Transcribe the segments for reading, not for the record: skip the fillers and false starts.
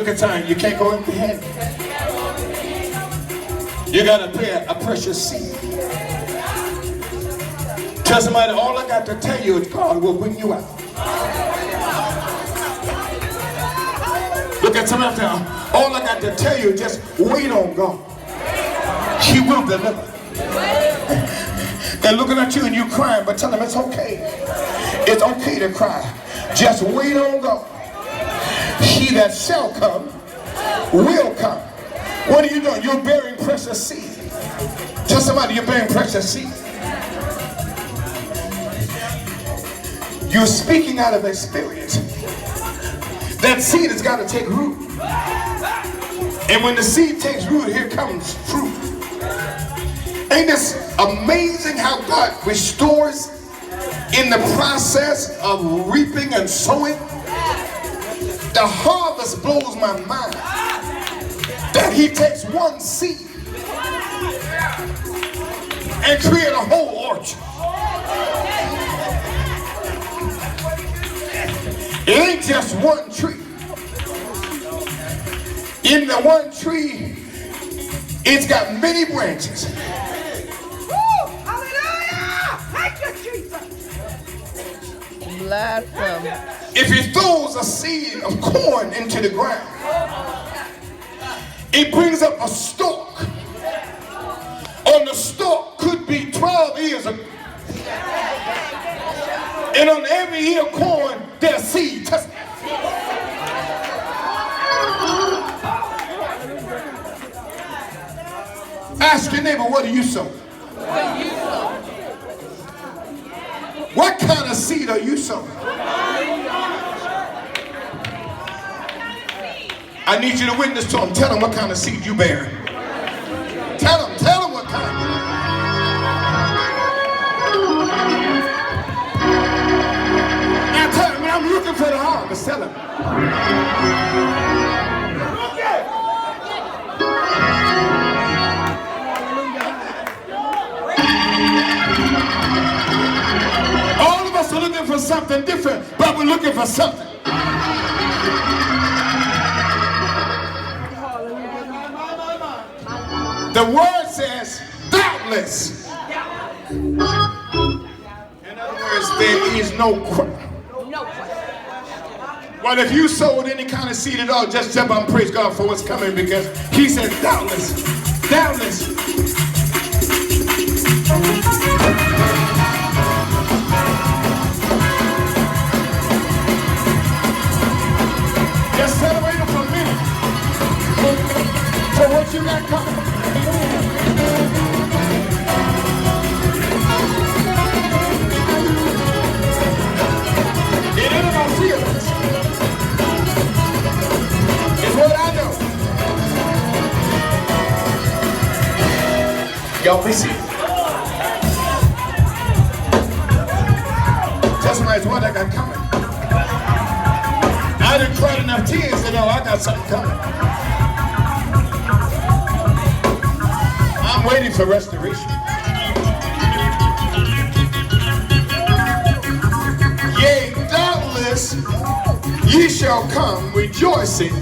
Look at time, you can't go empty handed. You gotta pay a precious seed. Tell somebody, all I got to tell you is God will bring you out. Look at somebody now. All I got to tell you is just wait on God. He will deliver. They're looking at you and you crying, but tell them it's okay. It's okay to cry. Just wait on God. He that shall come will come. What are you doing? You're bearing precious seed. Tell somebody you're bearing precious seed. You're speaking out of experience. That seed has got to take root. And when the seed takes root, here comes fruit. Ain't this amazing how God restores in the process of reaping and sowing? The harvest blows my mind that he takes one seed and create a whole orchard. It ain't just one tree. In the one tree, it's got many branches. If he throws a seed of corn into the ground, it brings up a stalk. On the stalk could be 12 ears of, and on every ear of corn there's seed. Ask your neighbor, what do you sow? What kind of seed are you sowing? I need you to witness to them. Tell them what kind of seed you bear. Tell them what kind. Now tell them, I'm looking for the harvest. Tell them. All of us are looking for something different, but we're looking for something. The word says, doubtless. In other words, there is no question. Well, if you sowed any kind of seed at all, just jump out and praise God for what's coming, because he says, doubtless, doubtless. Just celebrate it for a minute. For what you got coming. It ain't about feelings. It's what I know. Y'all receive it. Tell somebody it's what I got coming. I didn't cry enough tears to know I got something coming. I'm waiting for restoration. Yea, doubtless ye shall come rejoicing,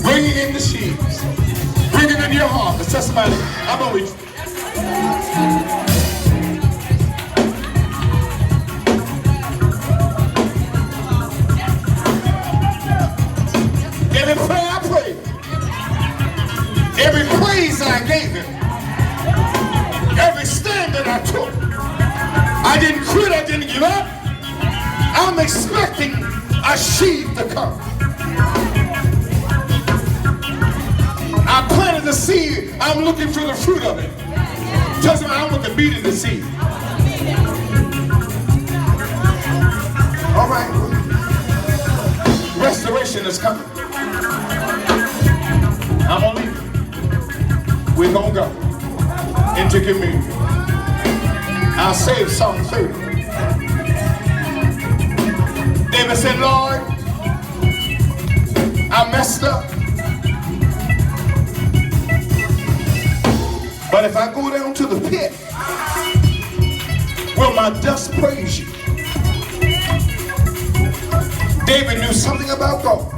bringing in the sheaves, bringing in your harvest. Tell somebody, I'm going to rejoice. Every prayer I prayed, every praise I gave him, every stand that I took, I didn't quit, I didn't give up. I'm expecting a sheaf to come. I planted the seed, I'm looking for the fruit of it. Tell somebody I'm looking beat in the seed. All right. Restoration is coming. I'm gonna leave. We're gonna go into communion. I'll save Psalm 30. David said, Lord, I messed up. But if I go down to the pit, will my dust praise you? David knew something about God.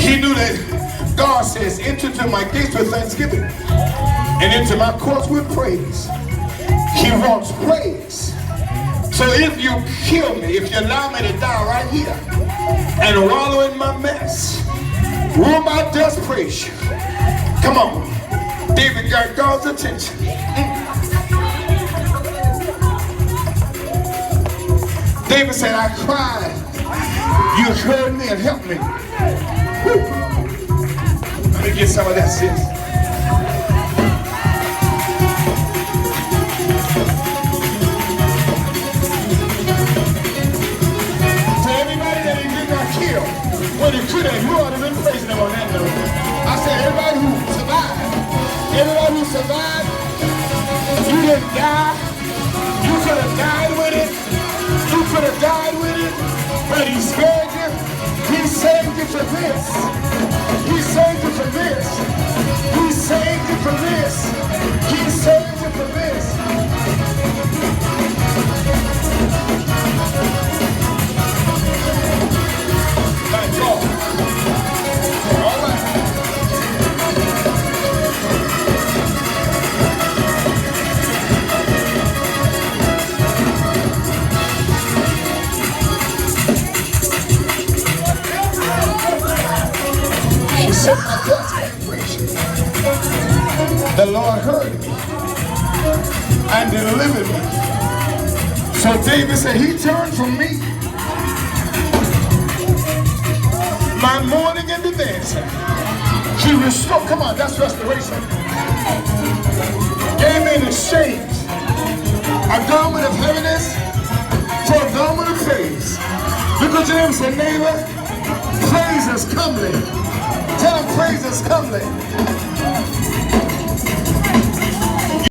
He knew that God says, enter to my gates with thanksgiving and into my courts with praise. He wants praise. So if you kill me, if you allow me to die right here and wallow in my mess, will my dust praise you? Come on. David got God's attention. David said, I cried. You heard me and helped me. Woo. Let me get some of that, sis. When he could have, you ought to have been praising him on that note. I said, everybody who survived, you didn't die. You could have died with it. You could have died with it, but he spared you. He saved you for this. He saved you for this. He saved you for this. He saved you for this. The Lord heard me and delivered me. So David said, he turned from me my mourning into dancing. He restored, come on, that's restoration. Gave me in exchange a garment of heaviness for a garment of praise. Look at James and neighbor, praise is comely. Tell him praise is comely.